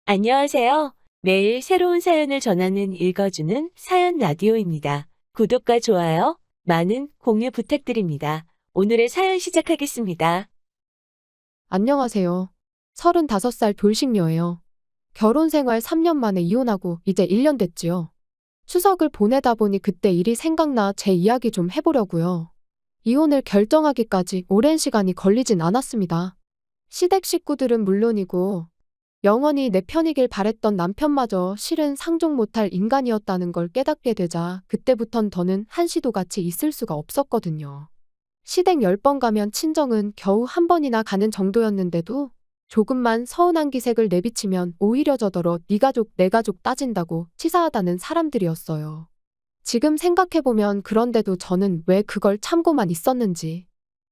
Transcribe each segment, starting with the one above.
안녕하세요. 매일 새로운 사연을 전하는 읽어주는 사연 라디오입니다. 구독과 좋아요, 많은 공유 부탁드립니다. 오늘의 사연 시작하겠습니다. 안녕하세요. 35살 돌싱녀예요. 결혼 생활 3년 만에 이혼하고 이제 1년 됐지요. 추석을 보내다 보니 그때 일이 생각나 제 이야기 좀 해보려고요. 이혼을 결정하기까지 오랜 시간이 걸리진 않았습니다. 시댁 식구들은 물론이고 영원히 내 편이길 바랬던 남편마저 실은 상종 못할 인간이었다는 걸 깨닫게 되자 그때부턴 더는 한시도 같이 있을 수가 없었거든요. 시댁 10번 가면 친정은 겨우 한 번이나 가는 정도였는데도 조금만 서운한 기색을 내비치면 오히려 저더러 네 가족 내 가족 따진다고 치사하다는 사람들이었어요. 지금 생각해보면 그런데도 저는 왜 그걸 참고만 있었는지.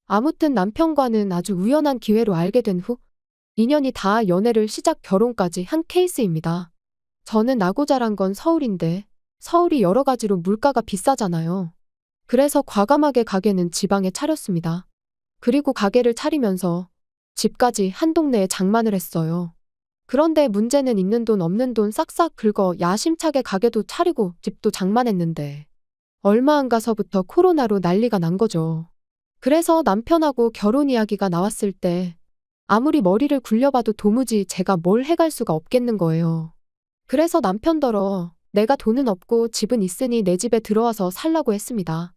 아무튼 남편과는 아주 우연한 기회로 알게 된 후 인연이 닿아 연애를 시작 결혼까지 한 케이스입니다. 저는 나고 자란 건 서울인데 서울이 여러 가지로 물가가 비싸잖아요. 그래서 과감하게 가게는 지방에 차렸습니다. 그리고 가게를 차리면서 집까지 한 동네에 장만을 했어요. 그런데 문제는 있는 돈 없는 돈 싹싹 긁어 야심차게 가게도 차리고 집도 장만했는데 얼마 안 가서부터 코로나로 난리가 난 거죠. 그래서 남편하고 결혼 이야기가 나왔을 때 아무리 머리를 굴려봐도 도무지 제가 뭘 해갈 수가 없겠는 거예요. 그래서 남편더러 내가 돈은 없고 집은 있으니 내 집에 들어와서 살라고 했습니다.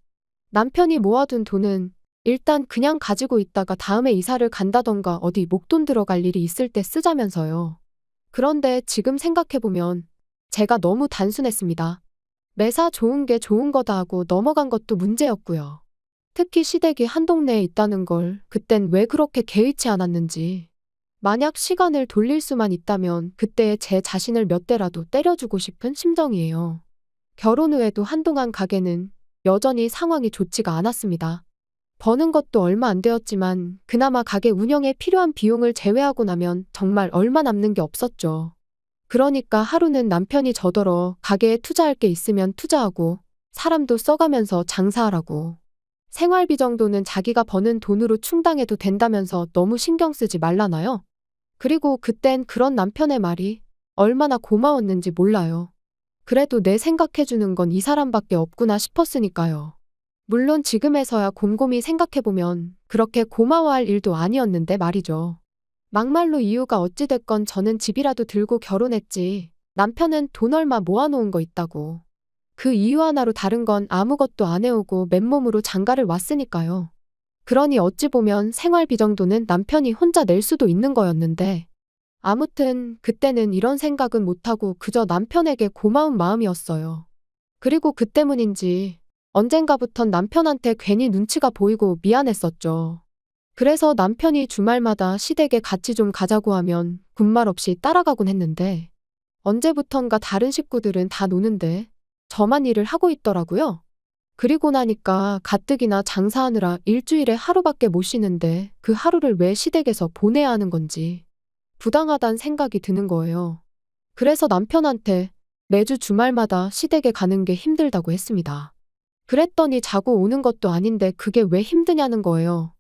남편이 모아둔 돈은 일단 그냥 가지고 있다가 다음에 이사를 간다던가 어디 목돈 들어갈 일이 있을 때 쓰자면서요. 그런데 지금 생각해보면 제가 너무 단순했습니다. 매사 좋은 게 좋은 거다 하고 넘어간 것도 문제였고요. 특히 시댁이 한 동네에 있다는 걸 그땐 왜 그렇게 개의치 않았는지. 만약 시간을 돌릴 수만 있다면 그때의 제 자신을 몇 대라도 때려주고 싶은 심정이에요. 결혼 후에도 한동안 가게는 여전히 상황이 좋지가 않았습니다. 버는 것도 얼마 안 되었지만 그나마 가게 운영에 필요한 비용을 제외하고 나면 정말 얼마 남는 게 없었죠. 그러니까 하루는 남편이 저더러 가게에 투자할 게 있으면 투자하고 사람도 써가면서 장사하라고. 생활비 정도는 자기가 버는 돈으로 충당해도 된다면서 너무 신경 쓰지 말라나요? 그리고 그땐 그런 남편의 말이 얼마나 고마웠는지 몰라요. 그래도 내 생각해주는 건 이 사람밖에 없구나 싶었으니까요. 물론 지금에서야 곰곰이 생각해보면 그렇게 고마워할 일도 아니었는데 말이죠. 막말로 이유가 어찌됐건 저는 집이라도 들고 결혼했지. 남편은 돈 얼마 모아놓은 거 있다고. 그 이유 하나로 다른 건 아무것도 안 해오고 맨몸으로 장가를 왔으니까요. 그러니 어찌 보면 생활비 정도는 남편이 혼자 낼 수도 있는 거였는데 아무튼 그때는 이런 생각은 못하고 그저 남편에게 고마운 마음이었어요. 그리고 그 때문인지 언젠가부턴 남편한테 괜히 눈치가 보이고 미안했었죠. 그래서 남편이 주말마다 시댁에 같이 좀 가자고 하면 군말 없이 따라가곤 했는데 언제부턴가 다른 식구들은 다 노는데 저만 일을 하고 있더라고요. 그리고 나니까 가뜩이나 장사하느라 일주일에 하루밖에 못 쉬는데 그 하루를 왜 시댁에서 보내야 하는 건지 부당하단 생각이 드는 거예요. 그래서 남편한테 매주 주말마다 시댁에 가는 게 힘들다고 했습니다. 그랬더니 자고 오는 것도 아닌데 그게 왜 힘드냐는 거예요.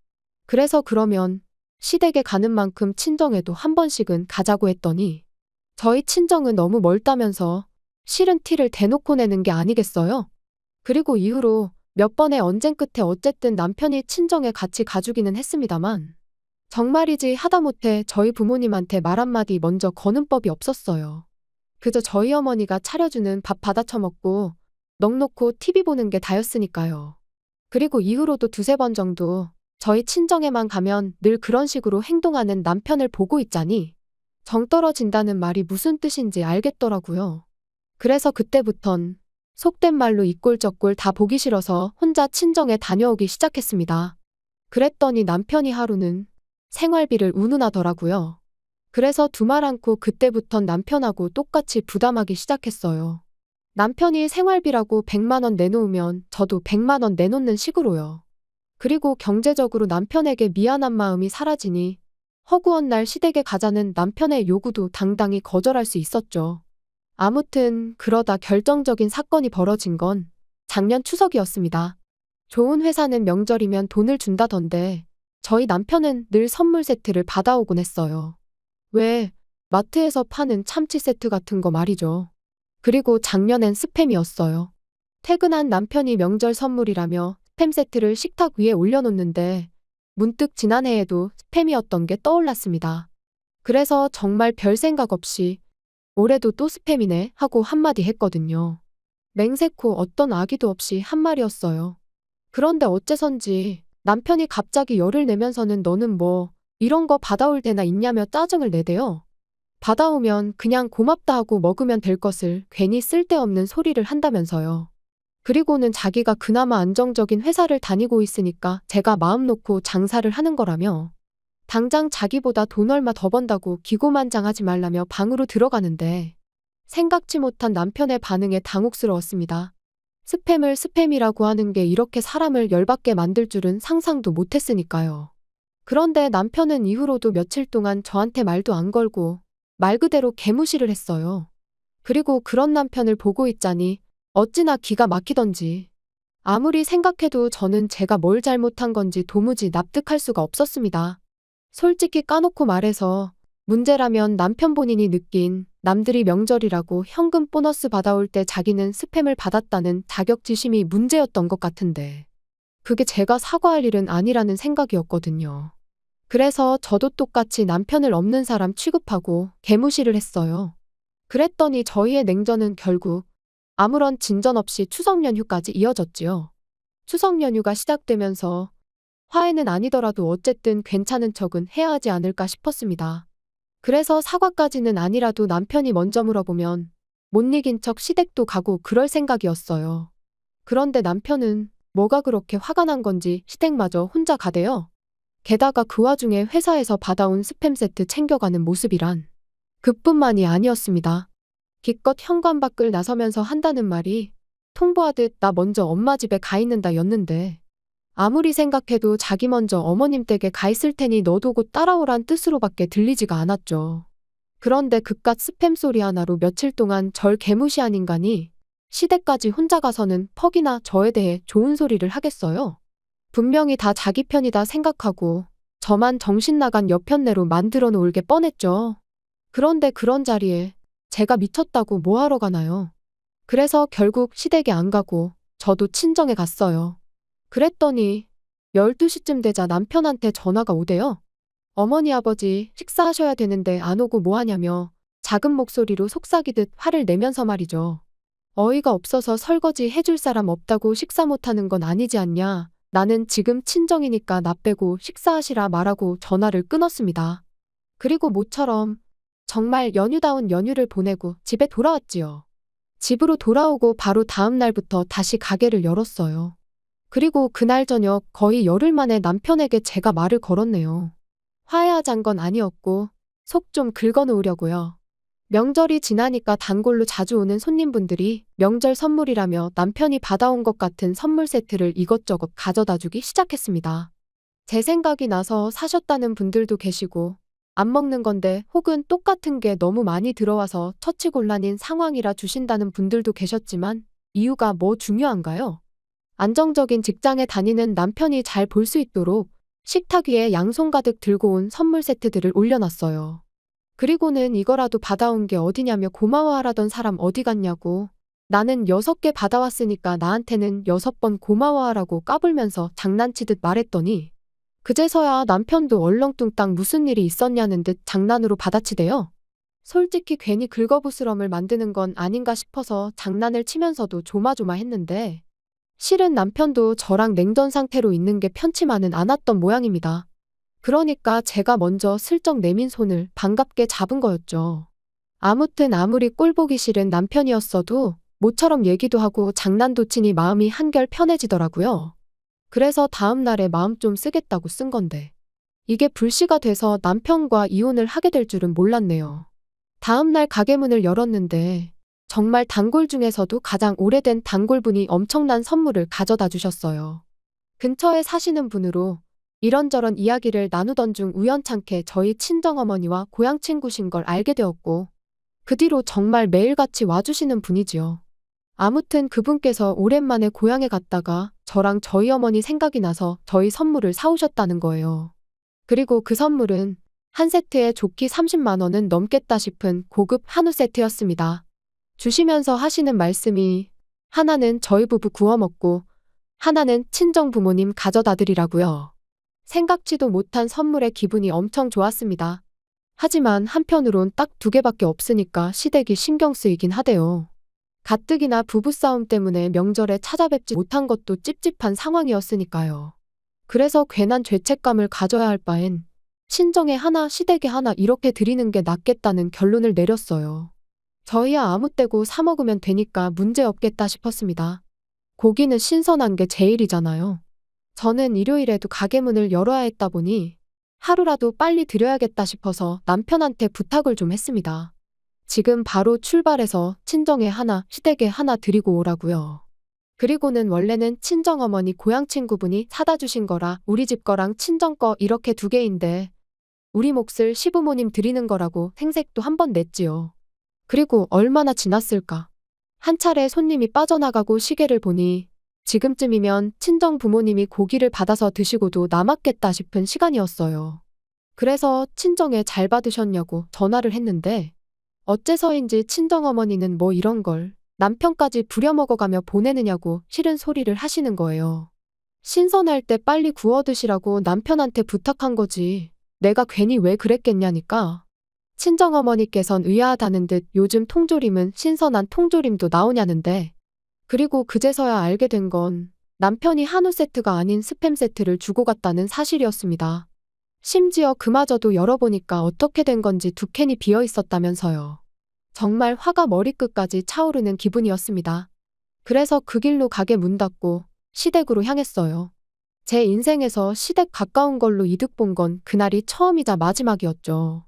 그래서 그러면 시댁에 가는 만큼 친정에도 한 번씩은 가자고 했더니 저희 친정은 너무 멀다면서 싫은 티를 대놓고 내는 게 아니겠어요? 그리고 이후로 몇 번의 언쟁 끝에 어쨌든 남편이 친정에 같이 가주기는 했습니다만 정말이지 하다못해 저희 부모님한테 말 한마디 먼저 거는 법이 없었어요. 그저 저희 어머니가 차려주는 밥 받아 처먹고 넋놓고 TV 보는 게 다였으니까요. 그리고 이후로도 두세 번 정도 저희 친정에만 가면 늘 그런 식으로 행동하는 남편을 보고 있자니 정 떨어진다는 말이 무슨 뜻인지 알겠더라고요. 그래서 그때부턴 속된 말로 이 꼴 저 꼴 다 보기 싫어서 혼자 친정에 다녀오기 시작했습니다. 그랬더니 남편이 하루는 생활비를 운운하더라고요. 그래서 두말 않고 그때부턴 남편하고 똑같이 부담하기 시작했어요. 남편이 생활비라고 100만 원 내놓으면 저도 100만 원 내놓는 식으로요. 그리고 경제적으로 남편에게 미안한 마음이 사라지니 허구한 날 시댁에 가자는 남편의 요구도 당당히 거절할 수 있었죠. 아무튼 그러다 결정적인 사건이 벌어진 건 작년 추석이었습니다. 좋은 회사는 명절이면 돈을 준다던데 저희 남편은 늘 선물 세트를 받아오곤 했어요. 왜 마트에서 파는 참치 세트 같은 거 말이죠. 그리고 작년엔 스팸이었어요. 퇴근한 남편이 명절 선물이라며 스팸 세트를 식탁 위에 올려놓는데 문득 지난해에도 스팸이었던 게 떠올랐습니다. 그래서 정말 별 생각 없이 올해도 또 스팸이네 하고 한마디 했거든요. 맹세코 어떤 아기도 없이 한 말이었어요. 그런데 어째선지 남편이 갑자기 열을 내면서는 너는 뭐 이런 거 받아올 데나 있냐며 짜증을 내대요. 받아오면 그냥 고맙다 하고 먹으면 될 것을 괜히 쓸데없는 소리를 한다면서요. 그리고는 자기가 그나마 안정적인 회사를 다니고 있으니까 제가 마음 놓고 장사를 하는 거라며 당장 자기보다 돈 얼마 더 번다고 기고만장하지 말라며 방으로 들어가는데 생각지 못한 남편의 반응에 당혹스러웠습니다. 스팸을 스팸이라고 하는 게 이렇게 사람을 열받게 만들 줄은 상상도 못했으니까요. 그런데 남편은 이후로도 며칠 동안 저한테 말도 안 걸고 말 그대로 개무시를 했어요. 그리고 그런 남편을 보고 있자니 어찌나 기가 막히던지. 아무리 생각해도 저는 제가 뭘 잘못한 건지 도무지 납득할 수가 없었습니다. 솔직히 까놓고 말해서 문제라면 남편 본인이 느낀 남들이 명절이라고 현금 보너스 받아올 때 자기는 스팸을 받았다는 자격지심이 문제였던 것 같은데 그게 제가 사과할 일은 아니라는 생각이었거든요. 그래서 저도 똑같이 남편을 없는 사람 취급하고 개무시를 했어요. 그랬더니 저희의 냉전은 결국 아무런 진전 없이 추석 연휴까지 이어졌지요. 추석 연휴가 시작되면서 화해는 아니더라도 어쨌든 괜찮은 척은 해야 하지 않을까 싶었습니다. 그래서 사과까지는 아니라도 남편이 먼저 물어보면 못 이긴 척 시댁도 가고 그럴 생각이었어요. 그런데 남편은 뭐가 그렇게 화가 난 건지 시댁마저 혼자 가대요. 게다가 그 와중에 회사에서 받아온 스팸 세트 챙겨가는 모습이란 그뿐만이 아니었습니다. 기껏 현관 밖을 나서면서 한다는 말이 통보하듯 나 먼저 엄마 집에 가 있는다 였는데 아무리 생각해도 자기 먼저 어머님 댁에 가 있을 테니 너도 곧 따라오란 뜻으로밖에 들리지가 않았죠. 그런데 그깟 스팸 소리 하나로 며칠 동안 절 개무시한 인간이 시댁까지 혼자 가서는 퍽이나 저에 대해 좋은 소리를 하겠어요. 분명히 다 자기 편이다 생각하고 저만 정신 나간 여편네로 만들어 놓을 게 뻔했죠. 그런데 그런 자리에 제가 미쳤다고 뭐하러 가나요? 그래서 결국 시댁에 안 가고 저도 친정에 갔어요. 그랬더니 12시쯤 되자 남편한테 전화가 오대요. 어머니 아버지 식사하셔야 되는데 안 오고 뭐 하냐며 작은 목소리로 속삭이듯 화를 내면서 말이죠. 어이가 없어서 설거지 해줄 사람 없다고 식사 못하는 건 아니지 않냐. 나는 지금 친정이니까 나 빼고 식사하시라 말하고 전화를 끊었습니다. 그리고 모처럼 정말 연휴다운 연휴를 보내고 집에 돌아왔지요. 집으로 돌아오고 바로 다음 날부터 다시 가게를 열었어요. 그리고 그날 저녁 거의 열흘 만에 남편에게 제가 말을 걸었네요. 화해하잔 건 아니었고 속 좀 긁어놓으려고요. 명절이 지나니까 단골로 자주 오는 손님분들이 명절 선물이라며 남편이 받아온 것 같은 선물 세트를 이것저것 가져다 주기 시작했습니다. 제 생각이 나서 사셨다는 분들도 계시고 안 먹는 건데 혹은 똑같은 게 너무 많이 들어와서 처치곤란인 상황이라 주신다는 분들도 계셨지만 이유가 뭐 중요한가요? 안정적인 직장에 다니는 남편이 잘 볼 수 있도록 식탁 위에 양손 가득 들고 온 선물 세트들을 올려놨어요. 그리고는 이거라도 받아온 게 어디냐며 고마워하라던 사람 어디 갔냐고 나는 6개 받아왔으니까 나한테는 6번 고마워하라고 까불면서 장난치듯 말했더니 그제서야 남편도 얼렁뚱땅 무슨 일이 있었냐는 듯 장난으로 받아치대요. 솔직히 괜히 긁어부스럼을 만드는 건 아닌가 싶어서 장난을 치면서도 조마조마했는데 실은 남편도 저랑 냉전 상태로 있는 게 편치만은 않았던 모양입니다. 그러니까 제가 먼저 슬쩍 내민 손을 반갑게 잡은 거였죠. 아무튼 아무리 꼴보기 싫은 남편이었어도 모처럼 얘기도 하고 장난도 치니 마음이 한결 편해지더라고요. 그래서 다음 날에 마음 좀 쓰겠다고 쓴 건데 이게 불씨가 돼서 남편과 이혼을 하게 될 줄은 몰랐네요. 다음 날 가게 문을 열었는데 정말 단골 중에서도 가장 오래된 단골분이 엄청난 선물을 가져다 주셨어요. 근처에 사시는 분으로 이런저런 이야기를 나누던 중 우연찮게 저희 친정어머니와 고향 친구신 걸 알게 되었고 그 뒤로 정말 매일같이 와주시는 분이지요. 아무튼 그분께서 오랜만에 고향에 갔다가 저랑 저희 어머니 생각이 나서 저희 선물을 사오셨다는 거예요. 그리고 그 선물은 한 세트에 좋기 30만 원은 넘겠다 싶은 고급 한우 세트였습니다. 주시면서 하시는 말씀이 하나는 저희 부부 구워 먹고 하나는 친정 부모님 가져다 드리라고요. 생각지도 못한 선물에 기분이 엄청 좋았습니다. 하지만 한편으론 딱 2개밖에 없으니까 시댁이 신경 쓰이긴 하대요. 가뜩이나 부부싸움 때문에 명절에 찾아뵙지 못한 것도 찝찝한 상황이었으니까요. 그래서 괜한 죄책감을 가져야 할 바엔 친정에 하나 시댁에 하나 이렇게 드리는 게 낫겠다는 결론을 내렸어요. 저희야 아무 때고 사 먹으면 되니까 문제 없겠다 싶었습니다. 고기는 신선한 게 제일이잖아요. 저는 일요일에도 가게 문을 열어야 했다 보니 하루라도 빨리 드려야겠다 싶어서 남편한테 부탁을 좀 했습니다. 지금 바로 출발해서 친정에 하나, 시댁에 하나 드리고 오라고요. 그리고는 원래는 친정어머니 고향 친구분이 사다 주신 거라 우리 집 거랑 친정 거 이렇게 2개인데 우리 몫을 시부모님 드리는 거라고 생색도 한번 냈지요. 그리고 얼마나 지났을까. 한 차례 손님이 빠져나가고 시계를 보니 지금쯤이면 친정 부모님이 고기를 받아서 드시고도 남았겠다 싶은 시간이었어요. 그래서 친정에 잘 받으셨냐고 전화를 했는데 어째서인지 친정어머니는 뭐 이런 걸 남편까지 부려먹어가며 보내느냐고 싫은 소리를 하시는 거예요. 신선할 때 빨리 구워 드시라고 남편한테 부탁한 거지. 내가 괜히 왜 그랬겠냐니까. 친정어머니께선 의아하다는 듯 요즘 통조림은 신선한 통조림도 나오냐는데 그리고 그제서야 알게 된 건 남편이 한우 세트가 아닌 스팸 세트를 주고 갔다는 사실이었습니다. 심지어 그마저도 열어보니까 어떻게 된 건지 2캔이 비어 있었다면서요. 정말 화가 머리끝까지 차오르는 기분이었습니다. 그래서 그 길로 가게 문 닫고 시댁으로 향했어요. 제 인생에서 시댁 가까운 걸로 이득 본 건 그날이 처음이자 마지막이었죠.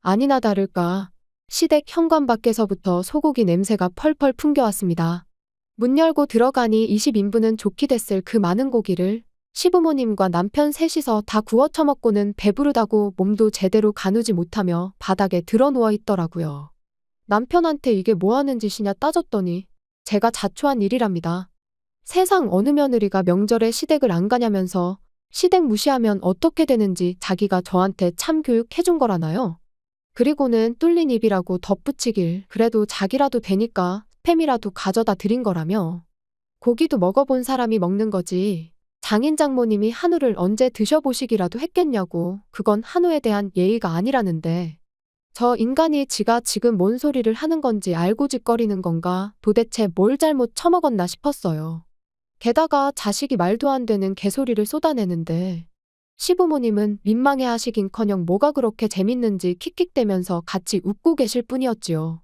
아니나 다를까 시댁 현관 밖에서부터 소고기 냄새가 펄펄 풍겨왔습니다. 문 열고 들어가니 20인분은 좋게 됐을 그 많은 고기를 시부모님과 남편 셋이서 다 구워 처먹고는 배부르다고 몸도 제대로 가누지 못하며 바닥에 드러 누워 있더라고요. 남편한테 이게 뭐 하는 짓이냐 따졌더니 제가 자초한 일이랍니다. 세상 어느 며느리가 명절에 시댁을 안 가냐면서 시댁 무시하면 어떻게 되는지 자기가 저한테 참교육 해준 거라나요? 그리고는 뚫린 입이라고 덧붙이길 그래도 자기라도 되니까 스팸이라도 가져다 드린 거라며. 고기도 먹어본 사람이 먹는 거지. 장인 장모님이 한우를 언제 드셔보시기라도 했겠냐고. 그건 한우에 대한 예의가 아니라는데. 저 인간이 지가 지금 뭔 소리를 하는 건지 알고 짓거리는 건가 도대체 뭘 잘못 처먹었나 싶었어요. 게다가 자식이 말도 안 되는 개소리를 쏟아내는데 시부모님은 민망해 하시긴커녕 뭐가 그렇게 재밌는지 킥킥대면서 같이 웃고 계실 뿐이었지요.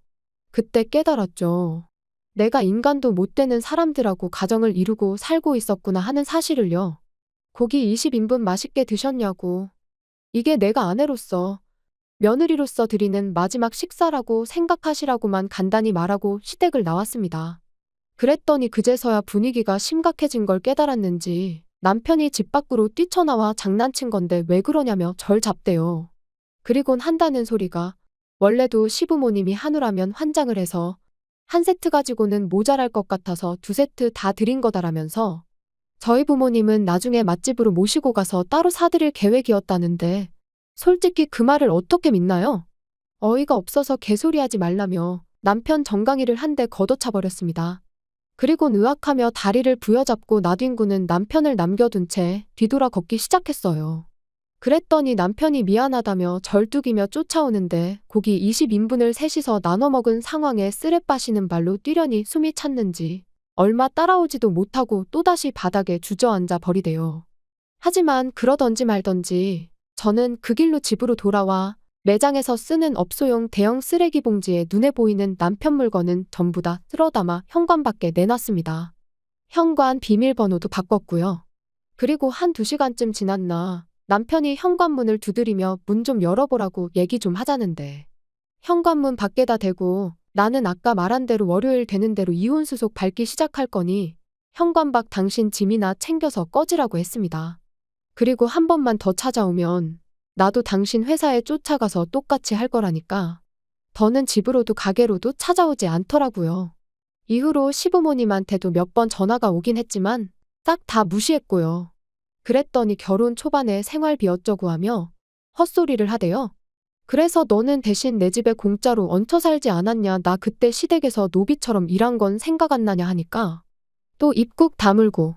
그때 깨달았죠. 내가 인간도 못 되는 사람들하고 가정을 이루고 살고 있었구나 하는 사실을요. 고기 20인분 맛있게 드셨냐고. 이게 내가 아내로서 며느리로서 드리는 마지막 식사라고 생각하시라고만 간단히 말하고 시댁을 나왔습니다. 그랬더니 그제서야 분위기가 심각해진 걸 깨달았는지 남편이 집 밖으로 뛰쳐나와 장난친 건데 왜 그러냐며 절 잡대요. 그리곤 한다는 소리가 원래도 시부모님이 한우라면 환장을 해서 한 세트 가지고는 모자랄 것 같아서 2세트 다 드린 거다라면서 저희 부모님은 나중에 맛집으로 모시고 가서 따로 사드릴 계획이었다는데 솔직히 그 말을 어떻게 믿나요? 어이가 없어서 개소리하지 말라며 남편 정강이를 한 대 걷어차버렸습니다. 그리곤 의학하며 다리를 부여잡고 나뒹구는 남편을 남겨둔 채 뒤돌아 걷기 시작했어요. 그랬더니 남편이 미안하다며 절뚝이며 쫓아오는데 고기 20인분을 셋이서 나눠 먹은 상황에 쓰레 빠시는 발로 뛰려니 숨이 찼는지 얼마 따라오지도 못하고 또다시 바닥에 주저앉아 버리대요. 하지만 그러던지 말던지 저는 그 길로 집으로 돌아와 매장에서 쓰는 업소용 대형 쓰레기 봉지에 눈에 보이는 남편 물건은 전부 다 쓸어 담아 현관 밖에 내놨습니다. 현관 비밀번호도 바꿨고요. 그리고 1~2시간쯤 지났나 남편이 현관문을 두드리며 문 좀 열어보라고 얘기 좀 하자는데 현관문 밖에다 대고 나는 아까 말한 대로 월요일 되는 대로 이혼수속 밟기 시작할 거니 현관 밖 당신 짐이나 챙겨서 꺼지라고 했습니다. 그리고 한 번만 더 찾아오면 나도 당신 회사에 쫓아가서 똑같이 할 거라니까. 더는 집으로도 가게로도 찾아오지 않더라고요. 이후로 시부모님한테도 몇 번 전화가 오긴 했지만 싹 다 무시했고요. 그랬더니 결혼 초반에 생활비 어쩌고 하며 헛소리를 하대요. 그래서 너는 대신 내 집에 공짜로 얹혀 살지 않았냐? 나 그때 시댁에서 노비처럼 일한 건 생각 안 나냐 하니까 또 입국 다물고.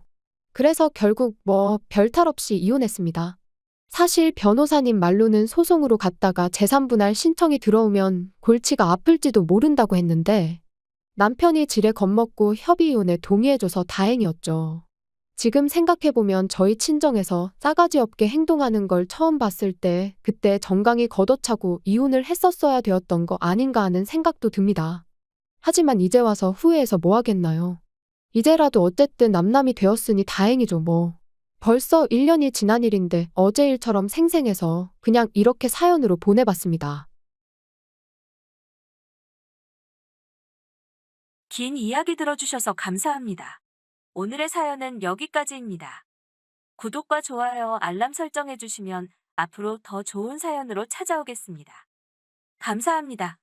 그래서 결국 뭐 별탈 없이 이혼했습니다. 사실 변호사님 말로는 소송으로 갔다가 재산분할 신청이 들어오면 골치가 아플지도 모른다고 했는데 남편이 지레 겁먹고 협의이혼에 동의해줘서 다행이었죠. 지금 생각해보면 저희 친정에서 싸가지 없게 행동하는 걸 처음 봤을 때 그때 정강이 걷어차고 이혼을 했었어야 되었던 거 아닌가 하는 생각도 듭니다. 하지만 이제 와서 후회해서 뭐 하겠나요? 이제라도 어쨌든 남남이 되었으니 다행이죠 뭐. 벌써 1년이 지난 일인데 어제 일처럼 생생해서 그냥 이렇게 사연으로 보내봤습니다. 긴 이야기 들어주셔서 감사합니다. 오늘의 사연은 여기까지입니다. 구독과 좋아요, 알람 설정해주시면 앞으로 더 좋은 사연으로 찾아오겠습니다. 감사합니다.